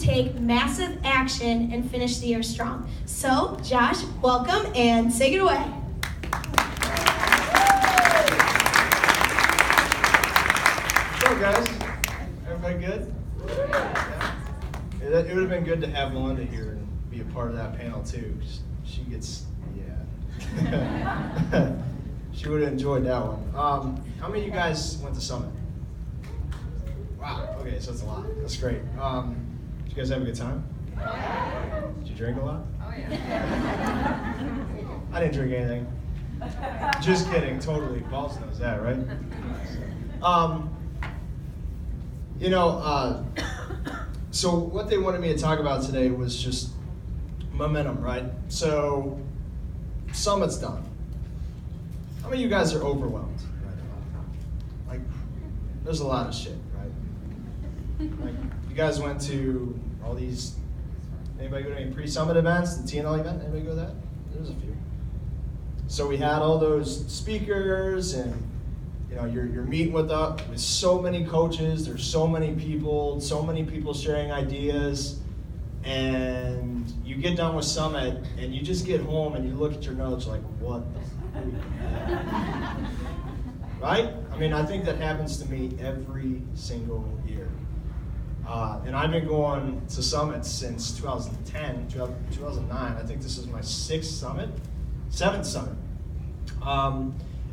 take massive action and finish the year strong. So, Josh, welcome and take it away. Hello, guys. Everybody good? Yeah. It would have been good to have Melinda here and be a part of that panel too. She gets, yeah. She would have enjoyed that one. How many of you guys went to Summit? Wow. Okay, so that's a lot. That's great. Did you guys have a good time? Did you drink a lot? Oh yeah. I didn't drink anything. Just kidding. Totally. Balls knows that, right? So what they wanted me to talk about today was just momentum, right? So Summit's done. How many of you guys are overwhelmed right now? Like, there's a lot of shit, right? Like, you guys went to all these, anybody go to any pre-Summit events, the TNL event? Anybody go to that? There's a few. So we had all those speakers and you're meeting with so many coaches, there's so many people sharing ideas, and you get done with Summit, and you just get home and you look at your notes like, what the fuck? Right? I mean, I think that happens to me every single year. And I've been going to Summits since 2010, 2009. I think this is my seventh Summit.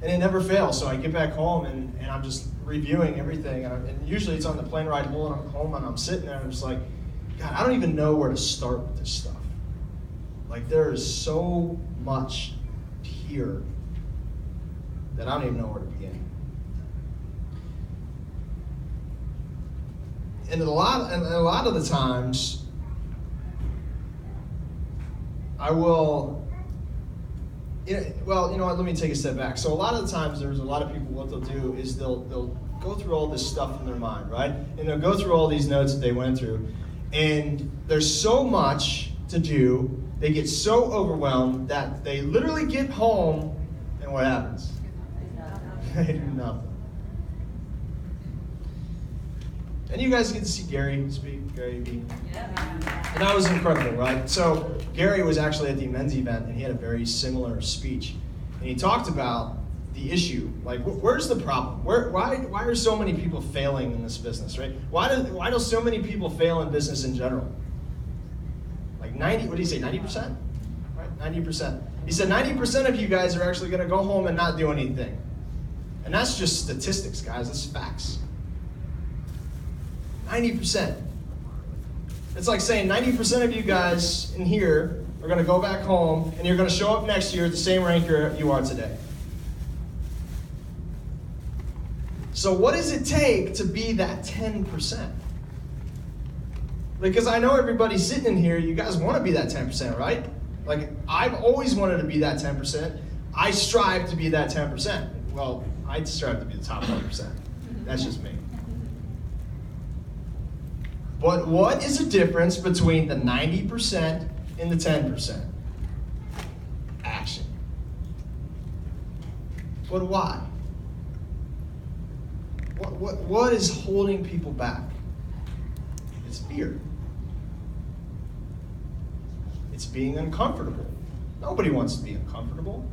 And it never fails. So I get back home and I'm just reviewing everything. And usually it's on the plane ride home and I'm sitting there and I'm just like, God, I don't even know where to start with this stuff. Like, there is so much here that I don't even know where to begin. And a lot of the times, I will. Well, you know what, let me take a step back. So a lot of the times there's a lot of people, what they'll do is they'll go through all this stuff in their mind, right? And they'll go through all these notes that they went through. And there's so much to do, they get so overwhelmed that they literally get home and what happens? They do nothing. And you guys get to see Gary speak, Gary B. And that was incredible, right? So Gary was actually at the men's event, and he had a very similar speech. And he talked about the issue, like, where's the problem? Why are so many people failing in this business, right? Why do so many people fail in business in general? Like 90, what did he say, 90%? Right, 90%. He said 90% of you guys are actually gonna go home and not do anything. And that's just statistics, guys, that's facts. 90%. It's like saying 90% of you guys in here are going to go back home and you're going to show up next year at the same rank you are today. So what does it take to be that 10%? Because I know everybody sitting in here, you guys want to be that 10%, right? Like, I've always wanted to be that 10%. I strive to be that 10%. Well, I strive to be the top 1%. That's just me. But what is the difference between the 90% and the 10%? Action. But why? What is holding people back? It's fear. It's being uncomfortable. Nobody wants to be uncomfortable.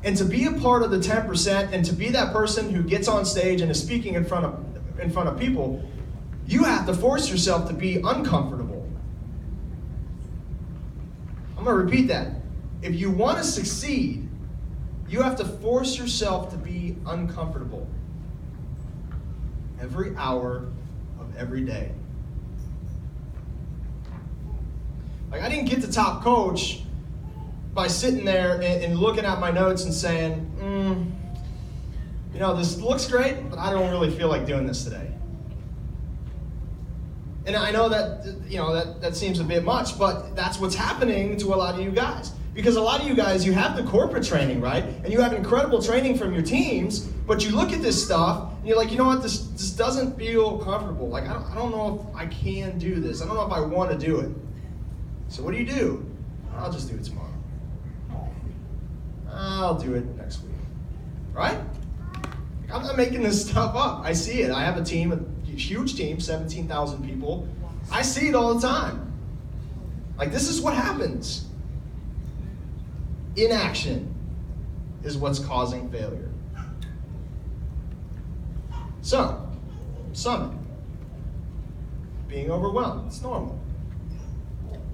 And to be a part of the 10% and to be that person who gets on stage and is speaking in front of people, you have to force yourself to be uncomfortable. I'm going to repeat that. If you want to succeed, you have to force yourself to be uncomfortable every hour of every day. Like, I didn't get to top coach by sitting there and looking at my notes and saying, this looks great, but I don't really feel like doing this today. And I know that seems a bit much, but that's what's happening to a lot of you guys. Because a lot of you guys, you have the corporate training, right? And you have incredible training from your teams, but you look at this stuff, and you're like, you know what, this doesn't feel comfortable. Like, I don't know if I can do this. I don't know if I want to do it. So what do? I'll just do it tomorrow. I'll do it next week. Right? I'm not making this stuff up. I see it. I have a team, a huge team, 17,000 people. I see it all the time. Like, this is what happens. Inaction is what's causing failure. So, summit. Being overwhelmed. It's normal.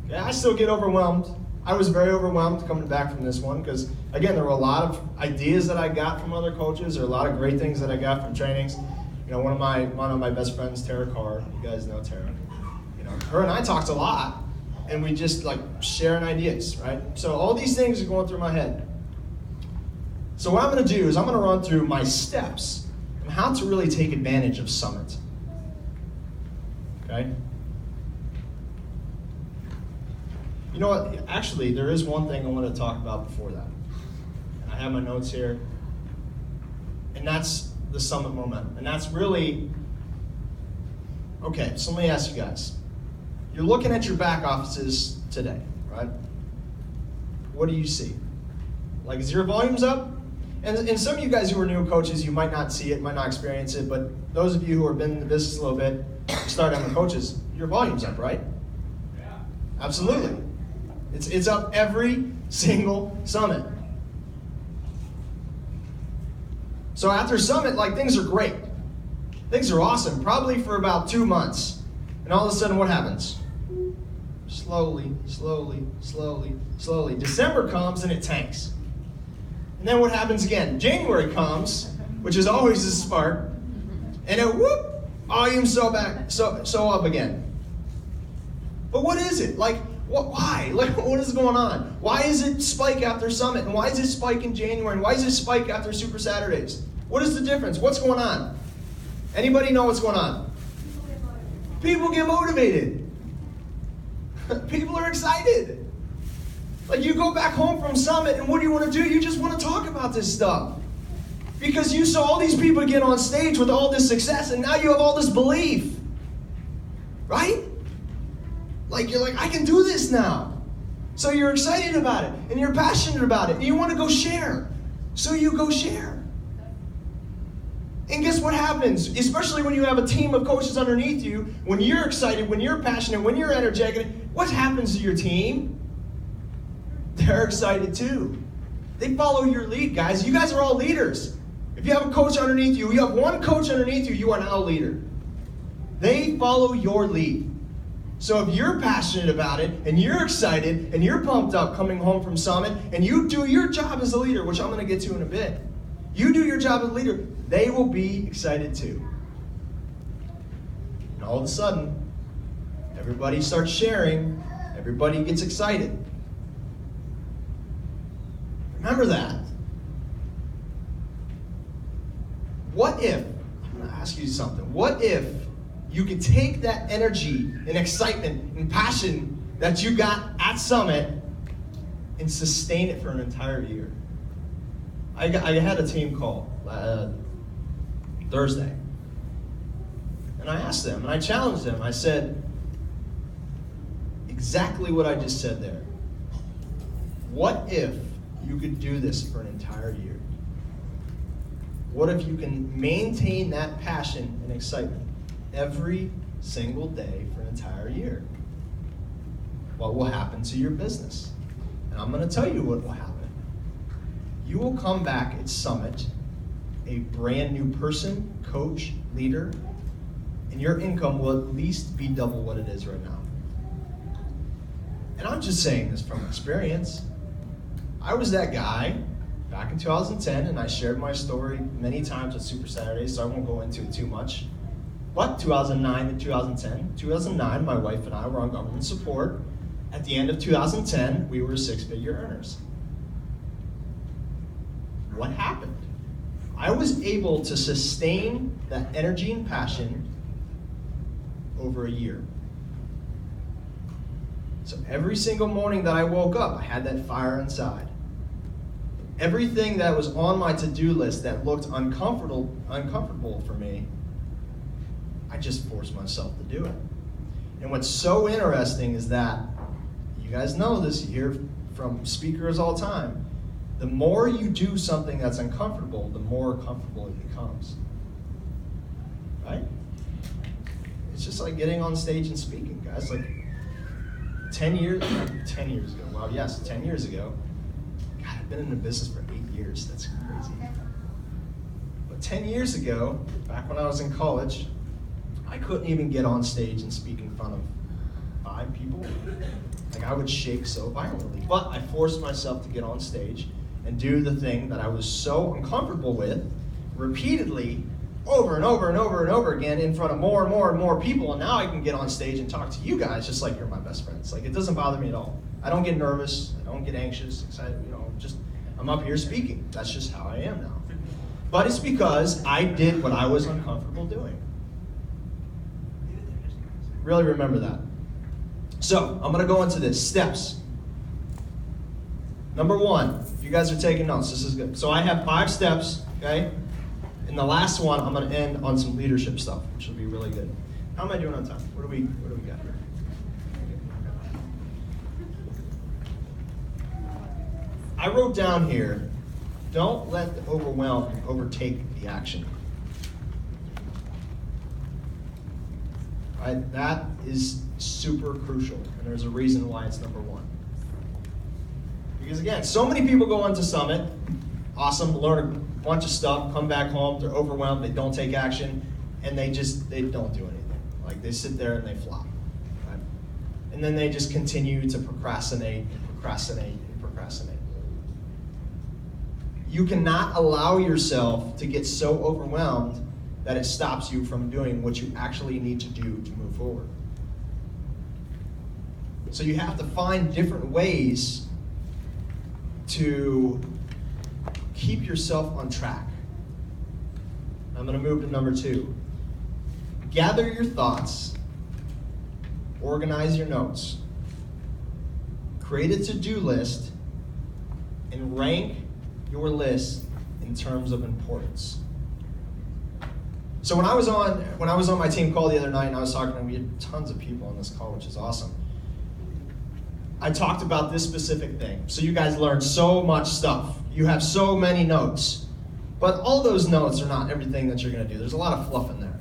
Yeah, I still get overwhelmed. I was very overwhelmed coming back from this one because, again, there were a lot of ideas that I got from other coaches. There are a lot of great things that I got from trainings. You know, one of my best friends, Tara Carr, you guys know Tara. You know, her and I talked a lot, and we just like sharing ideas, right? So all these things are going through my head. So what I'm going to do is I'm going to run through my steps on how to really take advantage of Summit. Okay? You know what? Actually, there is one thing I want to talk about before that. And I have my notes here. And that's the Summit momentum. And that's really, okay, so let me ask you guys. You're looking at your back offices today, right? What do you see? Like, is your volumes up? And some of you guys who are new coaches, you might not see it, might not experience it, but those of you who have been in the business a little bit, start on the coaches, your volume's up, right? Yeah. Absolutely. It's up every single summit. So after summit, like, things are great. Things are awesome, probably for about 2 months. And all of a sudden, what happens? Slowly, slowly, slowly, slowly. December comes and it tanks. And then what happens again? January comes, which is always a spark, and it whoop, volume's so up again. But what is it? Like, why? Like, what is going on? Why is it spike after Summit? And why is it spike in January? And why is it spike after Super Saturdays? What is the difference? What's going on? Anybody know what's going on? People get motivated. People are excited. Like, you go back home from Summit, and what do you want to do? You just want to talk about this stuff. Because you saw all these people get on stage with all this success, and now you have all this belief. Right? Like, you're like, I can do this now. So you're excited about it, and you're passionate about it, and you want to go share. So you go share. And guess what happens? Especially when you have a team of coaches underneath you, when you're excited, when you're passionate, when you're energetic, what happens to your team? They're excited too. They follow your lead, guys. You guys are all leaders. If you have a coach underneath you, you have one coach underneath you, you are now a leader. They follow your lead. So if you're passionate about it, and you're excited, and you're pumped up coming home from Summit, and you do your job as a leader, which I'm going to get to in a bit, you do your job as a leader, they will be excited too. And all of a sudden, everybody starts sharing, everybody gets excited. Remember that. What if, I'm going to ask you something, what if you could take that energy and excitement and passion that you got at Summit and sustain it for an entire year? I had a team call Thursday, and I asked them, and I challenged them. I said exactly what I just said there. What if you could do this for an entire year? What if you can maintain that passion and excitement every single day for an entire year? What will happen to your business? And I'm going to tell you what will happen. You will come back at Summit a brand new person, coach, leader, and your income will at least be double what it is right now. And I'm just saying this from experience. I was that guy back in 2010, and I shared my story many times at Super Saturdays, so I won't go into it too much. But 2009 to 2010, 2009, my wife and I were on government support. At the end of 2010, we were 6-figure earners. What happened? I was able to sustain that energy and passion over a year. So every single morning that I woke up, I had that fire inside. Everything that was on my to-do list that looked uncomfortable for me, I just forced myself to do it. And what's so interesting is that, you guys know this, you hear from speakers all the time, the more you do something that's uncomfortable, the more comfortable it becomes. Right? It's just like getting on stage and speaking, guys. Like 10 years ago. Wow, yes, 10 years ago. God, I've been in the business for 8 years. That's crazy. But 10 years ago, back when I was in college, I couldn't even get on stage and speak in front of 5 people. Like, I would shake so violently. But I forced myself to get on stage and do the thing that I was so uncomfortable with repeatedly over and over and over and over again in front of more and more and more people. And now I can get on stage and talk to you guys just like you're my best friends. Like, it doesn't bother me at all. I don't get nervous. I don't get anxious, excited. I'm up here speaking. That's just how I am now. But it's because I did what I was uncomfortable doing. Really remember that. So, I'm going to go into this. Steps. Number 1, if you guys are taking notes, this is good. So I have 5 steps, okay? In the last one, I'm going to end on some leadership stuff, which will be really good. How am I doing on time? What do we got here? I wrote down here, don't let the overwhelm overtake the action. Right? That is super crucial, and there's a reason why it's number 1. Because again, so many people go into Summit, awesome, learn a bunch of stuff, come back home, they're overwhelmed, they don't take action, and they don't do anything. Like, they sit there and they flop. Right? And then they just continue to procrastinate and procrastinate and procrastinate. You cannot allow yourself to get so overwhelmed that it stops you from doing what you actually need to do to move forward. So you have to find different ways to keep yourself on track. I'm going to move to number 2. Gather your thoughts, organize your notes, create a to-do list, and rank your list in terms of importance. So when I was on my team call the other night and I was talking, and we had tons of people on this call, which is awesome. I talked about this specific thing. So you guys learned so much stuff. You have so many notes. But all those notes are not everything that you're going to do. There's a lot of fluff in there.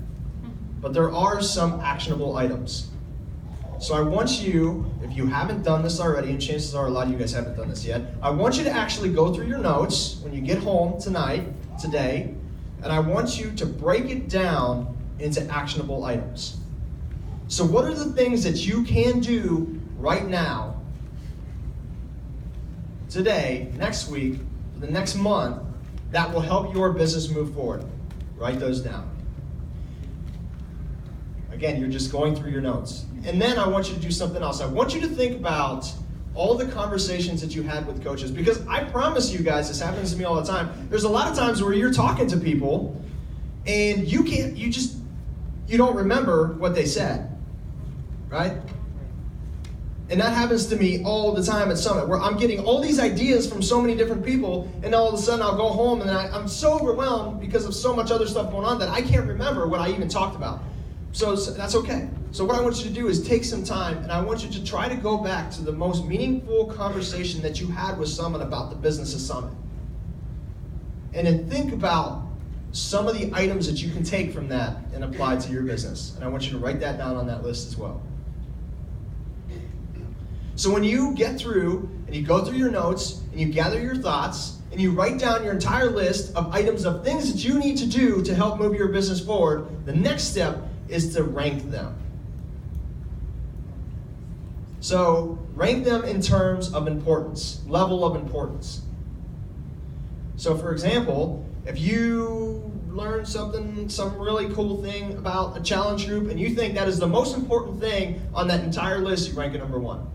But there are some actionable items. So I want you, if you haven't done this already, and chances are a lot of you guys haven't done this yet, I want you to actually go through your notes when you get home today, and I want you to break it down into actionable items. So what are the things that you can do right now, today, next week, the next month, that will help your business move forward? Write those down. Again, you're just going through your notes. And then I want you to do something else. I want you to think about all the conversations that you had with coaches, because I promise you guys, this happens to me all the time. There's a lot of times where you're talking to people and you don't remember what they said, right? And that happens to me all the time at Summit, where I'm getting all these ideas from so many different people, and all of a sudden I'll go home and I'm so overwhelmed because of so much other stuff going on that I can't remember what I even talked about. So that's okay. So what I want you to do is take some time, and I want you to try to go back to the most meaningful conversation that you had with someone about the business of Summit. And then think about some of the items that you can take from that and apply to your business. And I want you to write that down on that list as well. So when you get through and you go through your notes and you gather your thoughts and you write down your entire list of items of things that you need to do to help move your business forward, the next step is to rank them. So rank them in terms of importance, level of importance. So for example, if you learn some really cool thing about a challenge group and you think that is the most important thing on that entire list, you rank it number 1.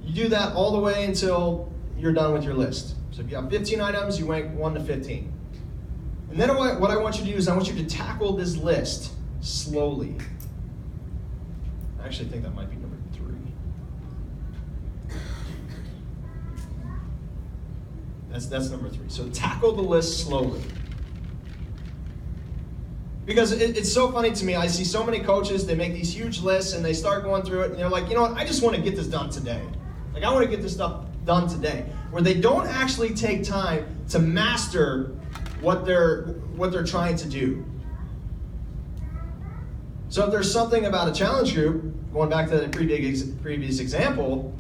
You do that all the way until you're done with your list. So if you have 15 items, you rank 1 to 15. And then what I want you to do is I want you to tackle this list slowly. I actually think that might be number 3. That's number 3. So tackle the list slowly. Because it's so funny to me. I see so many coaches, they make these huge lists and they start going through it and they're like, you know what, I just want to get this done today. Like, I want to get this stuff done today. Where they don't actually take time to master what they're trying to do. So if there's something about a challenge group, going back to the previous example,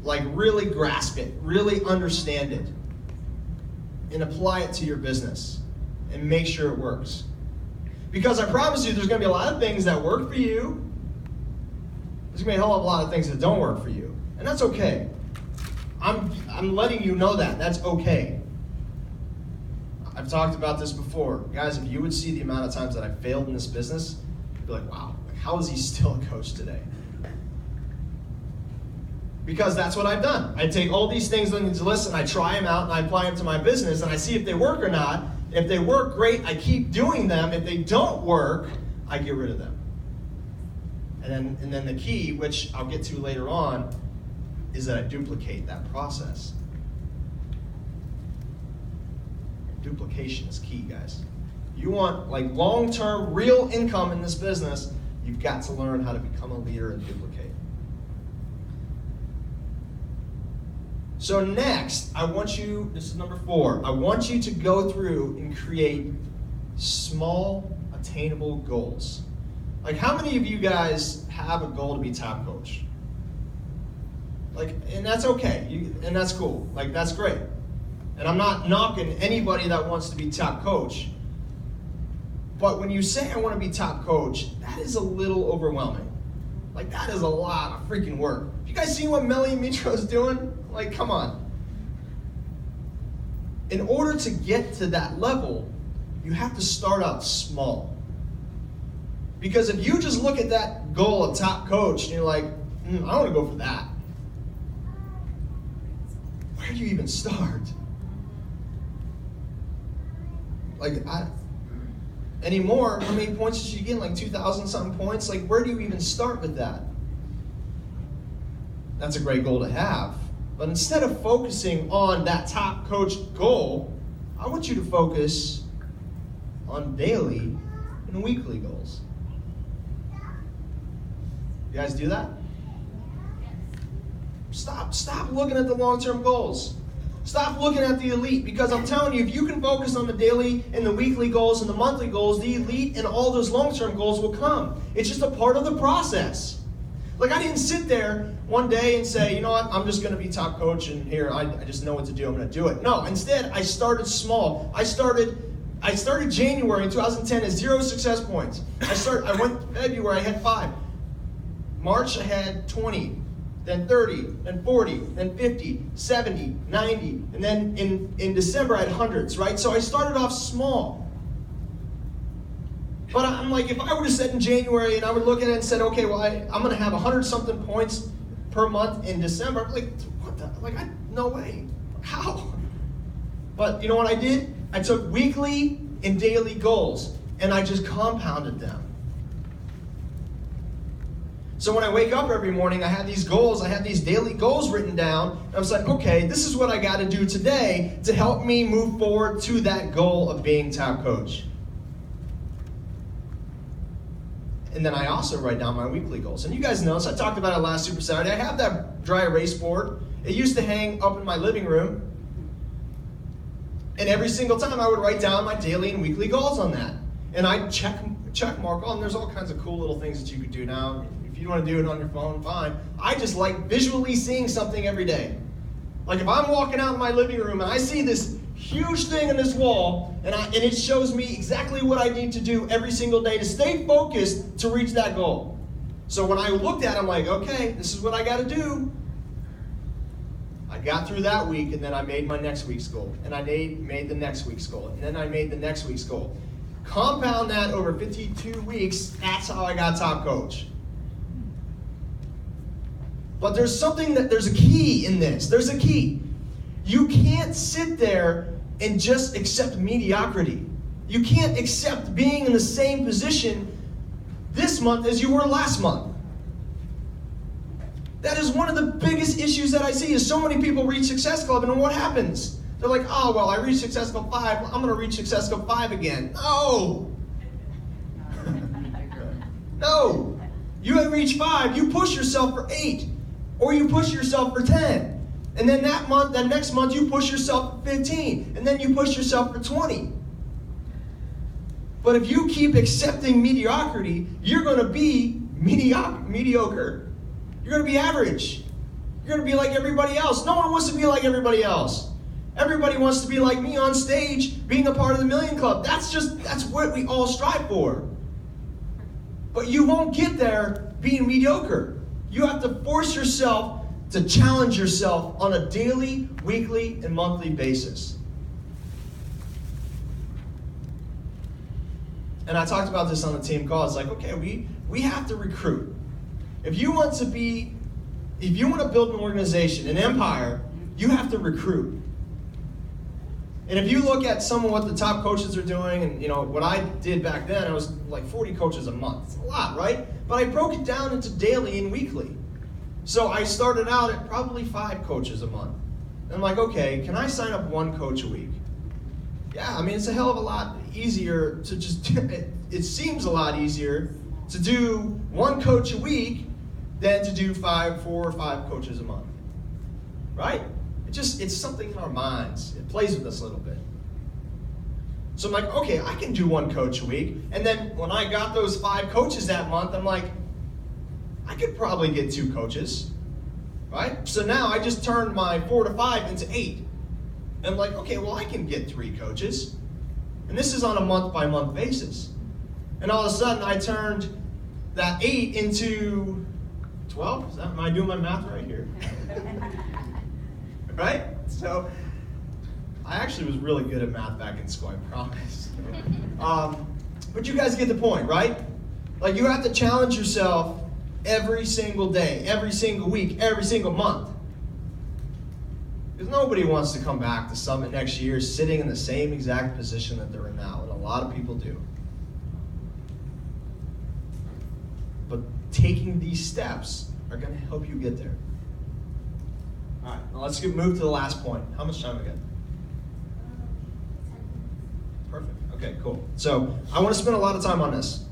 like really grasp it, really understand it, and apply it to your business, and make sure it works. Because I promise you, there's going to be a lot of things that work for you. There's going to be a hell of a lot of things that don't work for you, and that's okay. I'm letting you know that. That's okay. I've talked about this before. Guys, if you would see the amount of times that I failed in this business, you'd be like, wow, how is he still a coach today? Because that's what I've done. I take all these things on the list and I try them out and I apply them to my business and I see if they work or not. If they work, great, I keep doing them. If they don't work, I get rid of them. And then the key, which I'll get to later on, is that I duplicate that process. Duplication is key, guys. You want like long-term real income in this business, you've got to learn how to become a leader and duplicate. So next, I want you, this is number 4, I want you to go through and create small, attainable goals. Like, how many of you guys have a goal to be top coach? Like, and that's okay, and that's cool, like that's great. And I'm not knocking anybody that wants to be top coach. But when you say I want to be top coach, that is a little overwhelming. Like, that is a lot of freaking work. You guys see what Melly Mitro's doing? Like, come on. In order to get to that level, you have to start out small. Because if you just look at that goal of top coach and you're like, I want to go for that. Where do you even start? Like, anymore, how many points did you get? Like 2,000 something points? Like, where do you even start with that? That's a great goal to have. But instead of focusing on that top coach goal, I want you to focus on daily and weekly goals. You guys do that? Stop looking at the long-term goals. Stop looking at the elite, because I'm telling you, if you can focus on the daily and the weekly goals and the monthly goals, the elite and all those long-term goals will come. It's just a part of the process. Like, I didn't sit there one day and say, you know what, I'm just going to be top coach and here, I just know what to do, I'm going to do it. No, instead, I started small. I started January in 2010 at 0 success points. I went February, I had 5. March, I had 20. Then 30, then 40, then 50, 70, 90, and then in December I had hundreds, right? So I started off small. But I'm like, if I would have said in January and I would look at it and said, okay, well, I'm going to have 100-something points per month in December, I'm like, what the, like, no way. How? But you know what I did? I took weekly and daily goals and I just compounded them. So when I wake up every morning, I have these goals, I have these daily goals written down, and I was like, okay, this is what I got to do today to help me move forward to that goal of being top coach. And then I also write down my weekly goals. And you guys know, so I talked about it last Super Saturday, I have that dry erase board. It used to hang up in my living room. And every single time I would write down my daily and weekly goals on that. And I'd check mark on, there's all kinds of cool little things that you could do now. If you want to do it on your phone, fine. I just like visually seeing something every day. Like if I'm walking out in my living room and I see this huge thing on this wall and it shows me exactly what I need to do every single day to stay focused to reach that goal. So when I looked at it, I'm like, okay, this is what I got to do. I got through that week and then I made my next week's goal. And I made the next week's goal. And then I made the next week's goal. Compound that over 52 weeks, that's how I got top coach. But there's a key in this. There's a key. You can't sit there and just accept mediocrity. You can't accept being in the same position this month as you were last month. That is one of the biggest issues that I see is so many people reach Success Club and what happens? They're like, oh, well, I reached Success Club 5. I'm going to reach Success Club 5 again. No. No. You have reached 5. You push yourself for 8. Or you push yourself for 10. And then that next month, you push yourself for 15. And then you push yourself for 20. But if you keep accepting mediocrity, you're going to be mediocre. You're going to be average. You're going to be like everybody else. No one wants to be like everybody else. Everybody wants to be like me on stage, being a part of the Million Club. That's what we all strive for. But you won't get there being mediocre. You have to force yourself to challenge yourself on a daily, weekly, and monthly basis. And I talked about this on the team call. It's like, okay, we have to recruit. If you want to build an organization, an empire, you have to recruit. And if you look at some of what the top coaches are doing, and what I did back then, I was like 40 coaches a month. It's a lot, right? But I broke it down into daily and weekly. So I started out at probably 5 coaches a month. And I'm like, okay, can I sign up 1 coach a week? Yeah, I mean, it's a hell of a lot easier to just, it seems a lot easier to do 1 coach a week than to do 4 or 5 coaches a month, right? It's something in our minds. It plays with us a little bit. So I'm like, okay, I can do 1 coach a week. And then when I got those 5 coaches that month, I'm like, I could probably get 2 coaches, right? So now I just turned my 4 to 5 into 8. And I'm like, okay, well, I can get 3 coaches. And this is on a month-by-month basis. And all of a sudden, I turned that 8 into 12. Am I doing my math right here? Right? So I actually was really good at math back in school, I promise. But you guys get the point, right? Like, you have to challenge yourself every single day, every single week, every single month. Because nobody wants to come back to Summit next year sitting in the same exact position that they're in now, and a lot of people do. But taking these steps are going to help you get there. All right, now let's move to the last point. How much time we got? Perfect. Okay, cool. So I want to spend a lot of time on this.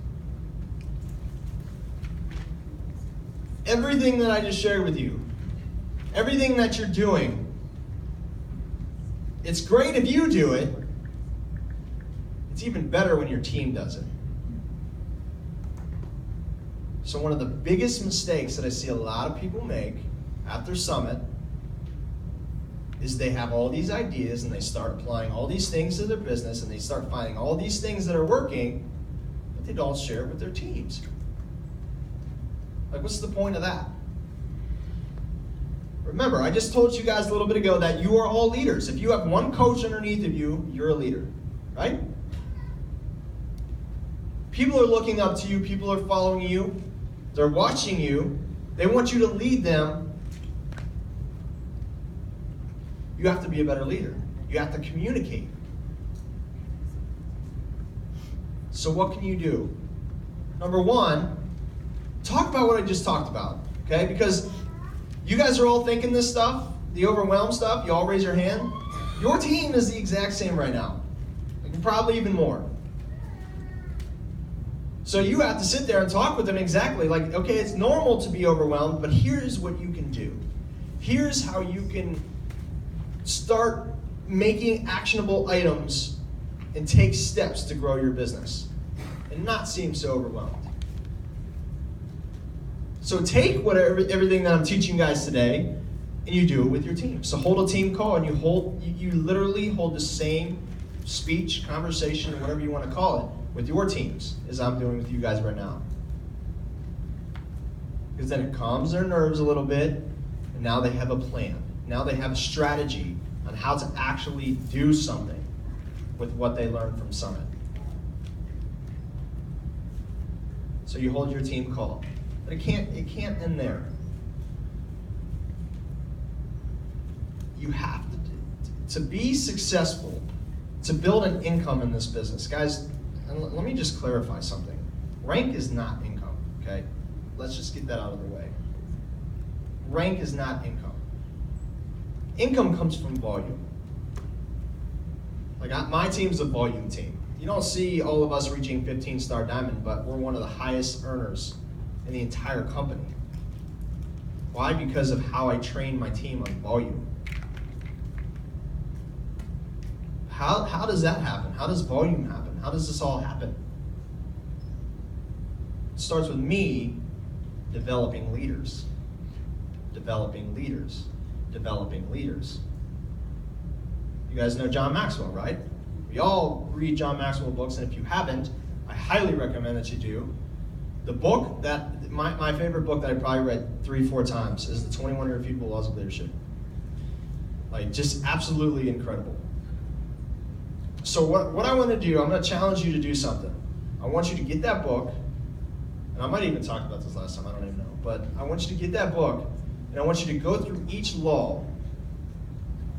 Everything that I just shared with you, everything that you're doing, it's great if you do it. It's even better when your team does it. So one of the biggest mistakes that I see a lot of people make after Summit is they have all these ideas and they start applying all these things to their business and they start finding all these things that are working, but they don't share it with their teams. Like, what's the point of that? Remember, I just told you guys a little bit ago that you are all leaders. If you have 1 coach underneath of you, you're a leader, right? People are looking up to you. People are following you. They're watching you. They want you to lead them. You have to be a better leader. You have to communicate. So what can you do? Number 1, talk about what I just talked about, okay? Because you guys are all thinking this stuff, the Overwhelm stuff, you all raise your hand. Your team is the exact same right now. Like, probably even more. So you have to sit there and talk with them exactly like, okay, it's normal to be overwhelmed, but here's what you can do. Here's how you can start making actionable items and take steps to grow your business and not seem so overwhelmed. So take everything that I'm teaching you guys today and you do it with your team. So hold a team call and you literally hold the same speech, conversation, or whatever you want to call it with your teams as I'm doing with you guys right now. Because then it calms their nerves a little bit and now they have a plan. Now they have a strategy on how to actually do something with what they learned from Summit. So you hold your team call. But it can't end there. You have to be successful, to build an income in this business. Guys, and let me just clarify something. Rank is not income, okay? Let's just get that out of the way. Rank is not income. Income comes from volume. Like, my team's a volume team. You don't see all of us reaching 15-star diamond, but we're one of the highest earners in the entire company. Why? Because of how I train my team on volume. How does that happen? How does volume happen? How does this all happen? It starts with me developing leaders. Developing leaders. Developing leaders. You guys know John Maxwell, right? We all read John Maxwell books, and if you haven't, I highly recommend that you do. The book that, my favorite book that I probably read 3-4 times is the 21 Irrefutable Laws of Leadership. Like, just absolutely incredible. So what I want to do, I'm going to challenge you to do something. I want you to get that book, and I might even talk about this last time, I don't even know, but I want you to get that book, and I want you to go through each law,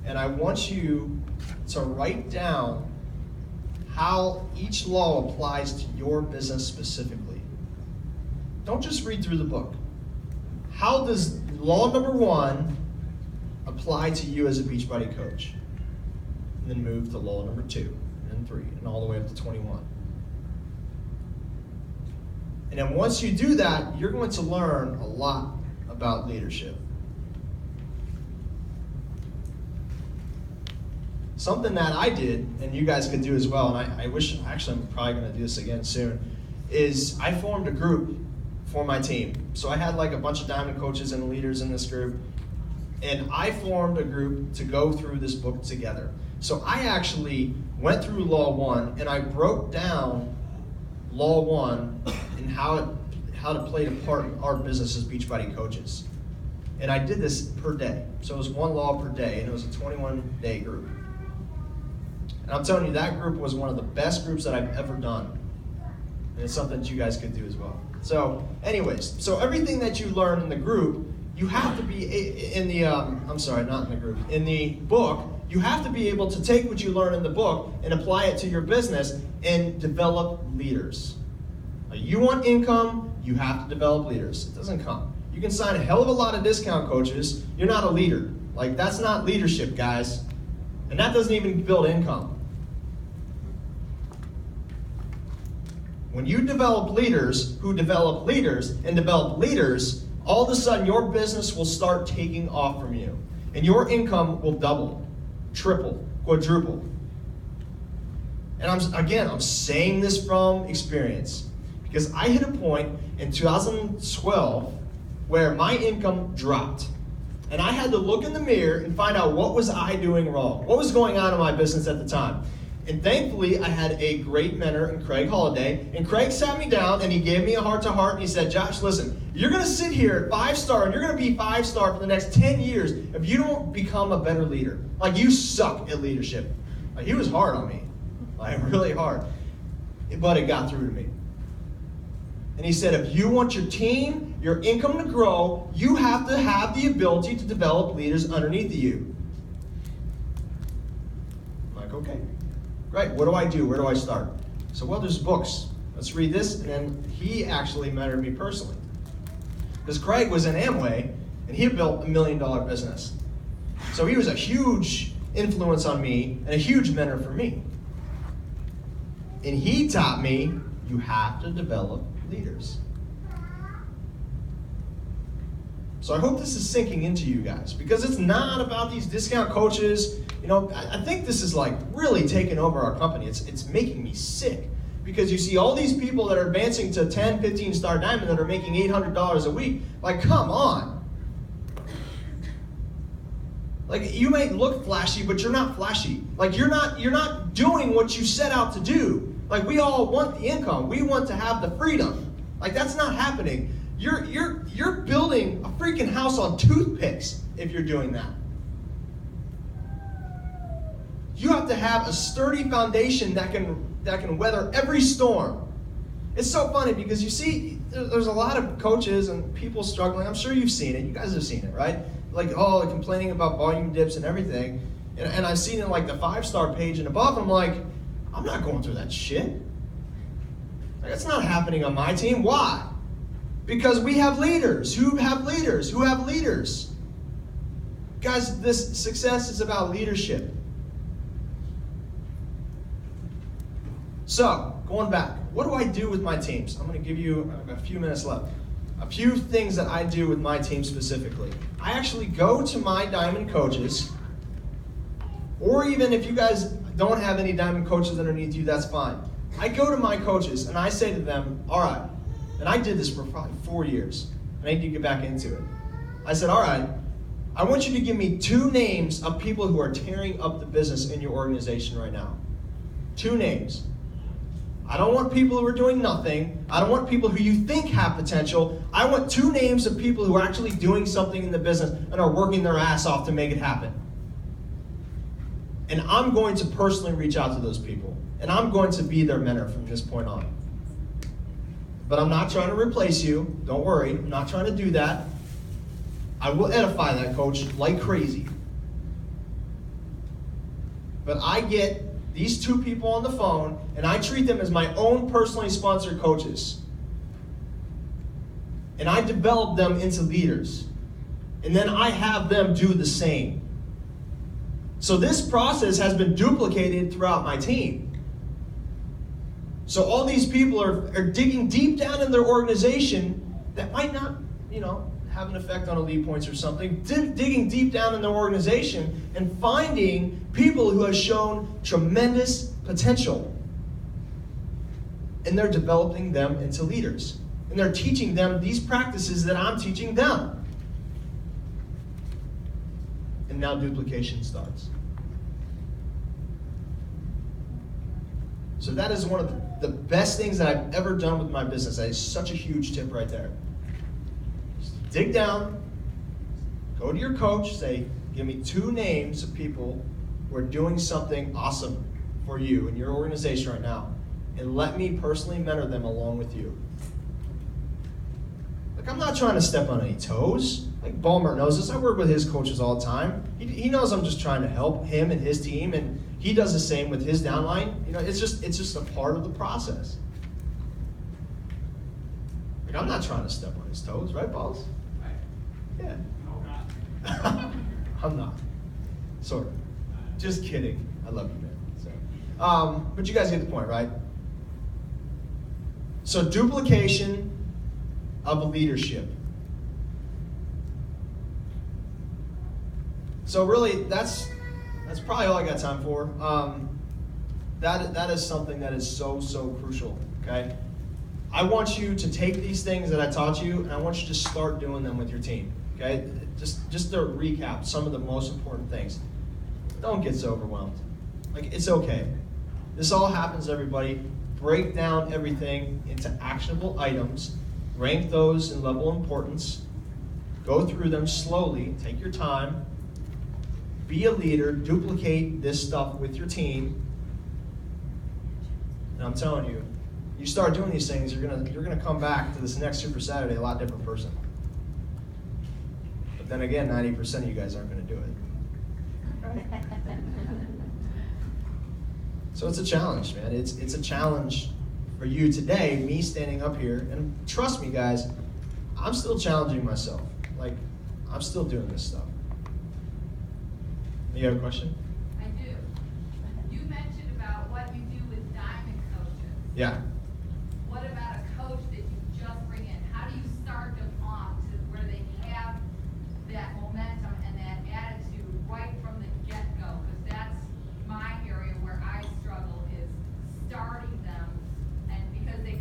and I want you to write down how each law applies to your business specifically. Don't just read through the book. How does law number 1 apply to you as a Beachbody coach? And then move to law number 2, and then 3, and all the way up to 21. And then once you do that, you're going to learn a lot about leadership. Something that I did, and you guys could do as well, and I wish, actually I'm probably going to do this again soon, is I formed a group for my team. So I had like a bunch of diamond coaches and leaders in this group, and I formed a group to go through this book together. So I actually went through Law 1, and I broke down Law 1 and how to play a part in our business as Beachbody coaches. And I did this per day. So it was 1 law per day, and it was a 21-day group. And I'm telling you, that group was one of the best groups that I've ever done. And it's something that you guys could do as well. So anyways, so everything that you learn in the group, you have to be in the, in the book, you have to be able to take what you learn in the book and apply it to your business and develop leaders. You want income, you have to develop leaders. It doesn't come. You can sign a hell of a lot of discount coaches, you're not a leader. Like, that's not leadership, guys. And that doesn't even build income. When you develop leaders who develop leaders and develop leaders, all of a sudden your business will start taking off from you. And your income will double, triple, quadruple. And I'm saying this from experience. Because I hit a point in 2012 where my income dropped. And I had to look in the mirror and find out what was I doing wrong. What was going on in my business at the time. And thankfully, I had a great mentor in Craig Holliday. And Craig sat me down and he gave me a heart-to-heart and he said, Josh, listen, you're going to sit here at 5-star and you're going to be 5-star for the next 10 years if you don't become a better leader. Like, you suck at leadership. Like, he was hard on me. Like, really hard. But it got through to me. And he said, if you want your team, your income to grow, you have to have the ability to develop leaders underneath you. I'm like, okay, great. What do I do? Where do I start? So, well, there's books. Let's read this. And then he actually mentored me personally. Because Craig was in Amway, and he had built $1 million business. So he was a huge influence on me and a huge mentor for me. And he taught me, you have to develop leaders. So I hope this is sinking into you guys, because it's not about these discount coaches. You know, I think this is like really taking over our company. It's making me sick, because you see all these people that are advancing to 10, 15-star diamond that are making $800 a week. Like, come on. Like, you may look flashy, but you're not flashy. Like, you're not doing what you set out to do. Like, we all want the income. We want to have the freedom. Like, that's not happening. You're building a freaking house on toothpicks if you're doing that. You have to have a sturdy foundation that can weather every storm. It's so funny because you see, there's a lot of coaches and people struggling. I'm sure you've seen it. You guys have seen it, right? Like, oh, they're complaining about volume dips and everything. And I've seen it like the 5-star page and above. I'm like, I'm not going through that shit. Like, that's not happening on my team. Why? Because we have leaders who have leaders who have leaders. Guys, this success is about leadership. So, going back, what do I do with my teams? I'm going to give you a few minutes left. A few things that I do with my team specifically. I actually go to my diamond coaches, or even if you guys don't have any diamond coaches underneath you, that's fine. I go to my coaches and I say to them, all right, and I did this for probably 4 years. I need to get back into it. I said, all right, I want you to give me 2 names of people who are tearing up the business in your organization right now. 2 names. I don't want people who are doing nothing. I don't want people who you think have potential. I want 2 names of people who are actually doing something in the business and are working their ass off to make it happen. And I'm going to personally reach out to those people. And I'm going to be their mentor from this point on. But I'm not trying to replace you. Don't worry. I'm not trying to do that. I will edify that coach like crazy. But I get these 2 people on the phone, and I treat them as my own personally sponsored coaches. And I develop them into leaders. And then I have them do the same. So this process has been duplicated throughout my team. So all these people are digging deep down in their organization that might not, have an effect on elite points or something, digging deep down in their organization and finding people who have shown tremendous potential. And they're developing them into leaders. And they're teaching them these practices that I'm teaching them. And now duplication starts. So that is one of the best things that I've ever done with my business. That is such a huge tip right there. Just dig down, go to your coach, say, give me 2 names of people who are doing something awesome for you in your organization right now, and let me personally mentor them along with you. Like, I'm not trying to step on any toes. Like, Ballmer knows this. I work with his coaches all the time. He knows I'm just trying to help him and his team, and he does the same with his downline. It's just a part of the process. Like, I'm not trying to step on his toes, right, Balls? Yeah. No, I'm not. Sort of. Just kidding. I love you, man. So, but you guys get the point, right? So duplication of leadership. So really, that's probably all I got time for. That is something that is so crucial. Okay, I want you to take these things that I taught you, and I want you to start doing them with your team. Okay, just to recap some of the most important things. Don't get so overwhelmed. Like, it's okay. This all happens, everybody. Break down everything into actionable items. Rank those in level of importance. Go through them slowly. Take your time. Be a leader. Duplicate this stuff with your team. And I'm telling you, you start doing these things, you're gonna come back to this next Super Saturday a lot different person. But then again, 90% of you guys aren't gonna do it. Right? So it's a challenge, man. It's a challenge for you today, me standing up here, and trust me, guys, I'm still challenging myself. Like, I'm still doing this stuff. You have a question? I do. You mentioned about what you do with diamond coaches. Yeah.